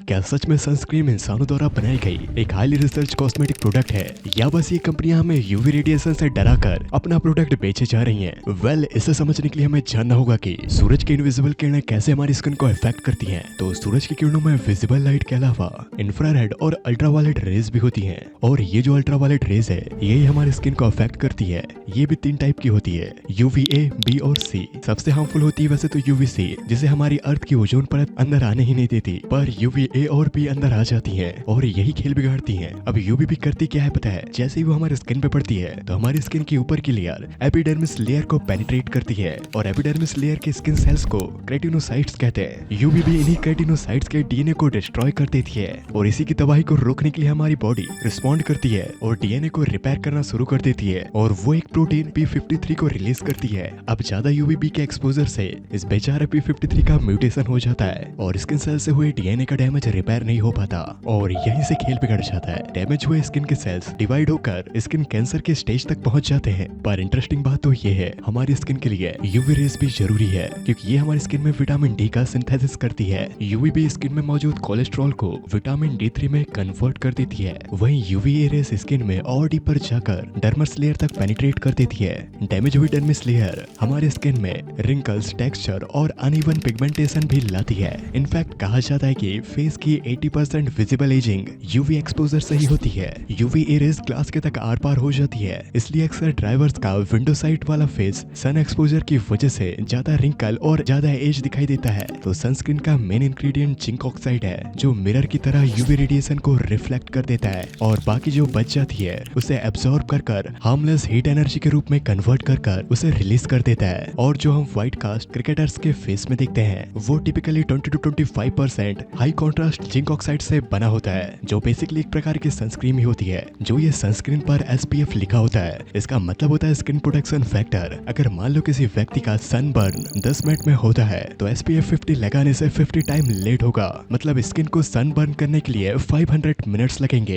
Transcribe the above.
क्या सच में सनस्क्रीन इंसानों द्वारा बनाई गई एक हाईली रिसर्च कॉस्मेटिक प्रोडक्ट है, या बस ये कंपनियां हमें यूवी रेडिएशन से डराकर अपना प्रोडक्ट बेचे जा रही हैं? इसे समझने के लिए हमें जानना होगा कि सूरज की इनविजिबल किरणें कैसे हमारी स्किन को इफेक्ट करती हैं। तो सूरज की किरणों में विजिबल लाइट के अलावा इंफ्रारेड और अल्ट्रावायलेट रेज भी होती हैं, और ये जो अल्ट्रावायलेट रेज है यही हमारी स्किन को अफेक्ट करती है। ये भी 3 टाइप की होती है, यूवीए, बी और सी। सबसे हार्मफुल होती है वैसे तो यूवीसी, जिसे हमारी अर्थ की ओजोन परत अंदर आने ही नहीं देती, पर यूवीए और बी अंदर आ जाती हैं और यही खेल बिगाड़ती हैं। अब यूवीबी करती क्या है पता है? जैसे ही वो हमारे स्किन पे पड़ती है तो हमारी स्किन के ऊपर की लेयर एपिडर्मिस लेयर को पेनिट्रेट करती है, और एपिडर्मिस लेयर के स्किन सेल्स को केराटिनोसाइट्स कहते हैं। यूवीबी इन्हीं केराटिनोसाइट्स के डीएनए को डिस्ट्रॉय कर देती है, और इसी की तबाही को रोकने के लिए हमारी बॉडी रिस्पॉन्ड करती है और डीएनए को रिपेयर करना शुरू कर देती है, और वो एक प्रोटीन P53 को रिलीज करती है। अब ज्यादा यूवीबी के एक्सपोजर से इस बेचारे P53 का म्यूटेशन हो जाता है और स्किन सेल से हुए डीएनए का डैमेज रिपेयर नहीं हो पाता, और यहीं से खेल बिगड़ जाता है। डैमेज हुए स्किन के सेल्स डिवाइड होकर स्किन कैंसर के स्टेज तक पहुंच जाते हैं। पर इंटरेस्टिंग बात तो ये है, हमारी स्किन के लिए यूवी रेज भी जरूरी है, क्योंकि ये हमारी स्किन में विटामिन डी का सिंथेसिस करती है। यूवीबी स्किन में मौजूद कोलेस्ट्रॉल को विटामिन D3 में कन्वर्ट कर देती है। वहीं यूवीए रेज स्किन में और डीपर जाकर डर्मस लेयर तक पेनिट्रेट कर देती है। डैमेज हुई डर्मिस लेयर हमारे स्किन में रिंकल्स, टेक्सचर और अनइवन पिगमेंटेशन भी लाती है। इनफैक्ट कहा जाता है कि फेस की 80% विजिबल एजिंग यूवी एक्सपोजर से ही होती है। यूवी रेज ग्लास के तक आर पार हो जाती है, इसलिए अक्सर ड्राइवर्स का विंडो साइड वाला फेस सन एक्सपोजर की वजह से ज्यादा रिंकल और ज्यादा एज दिखाई देता है। तो सनस्क्रीन का मेन इंग्रेडिएंट जिंक ऑक्साइड है, जो मिरर की तरह यूवी रेडिएशन को रिफ्लेक्ट कर देता है, और बाकी जो बच जाती है उसे एब्सॉर्ब कर हार्मलेस हीट एनर्जी के रूप में कन्वर्ट कर उसे रिलीज कर देता है। और जो हम व्हाइट कास्ट क्रिकेटर्स के फेस में देखते हैं वो typically 20 to 25% high contrast zinc oxide से बना होता है, जो बेसिकली एक प्रकार की सनस्क्रीन ही होती है। जो ये सनस्क्रीन पर SPF लिखा होता है, इसका मतलब होता है स्किन प्रोटेक्शन फैक्टर। अगर मान लो किसी व्यक्ति का सनबर्न 10 मिनट में होता है तो SPF 50 लगाने से 50 टाइम लेट होगा, मतलब स्किन को सनबर्न करने के लिए 500 मिनट्स लगेंगे।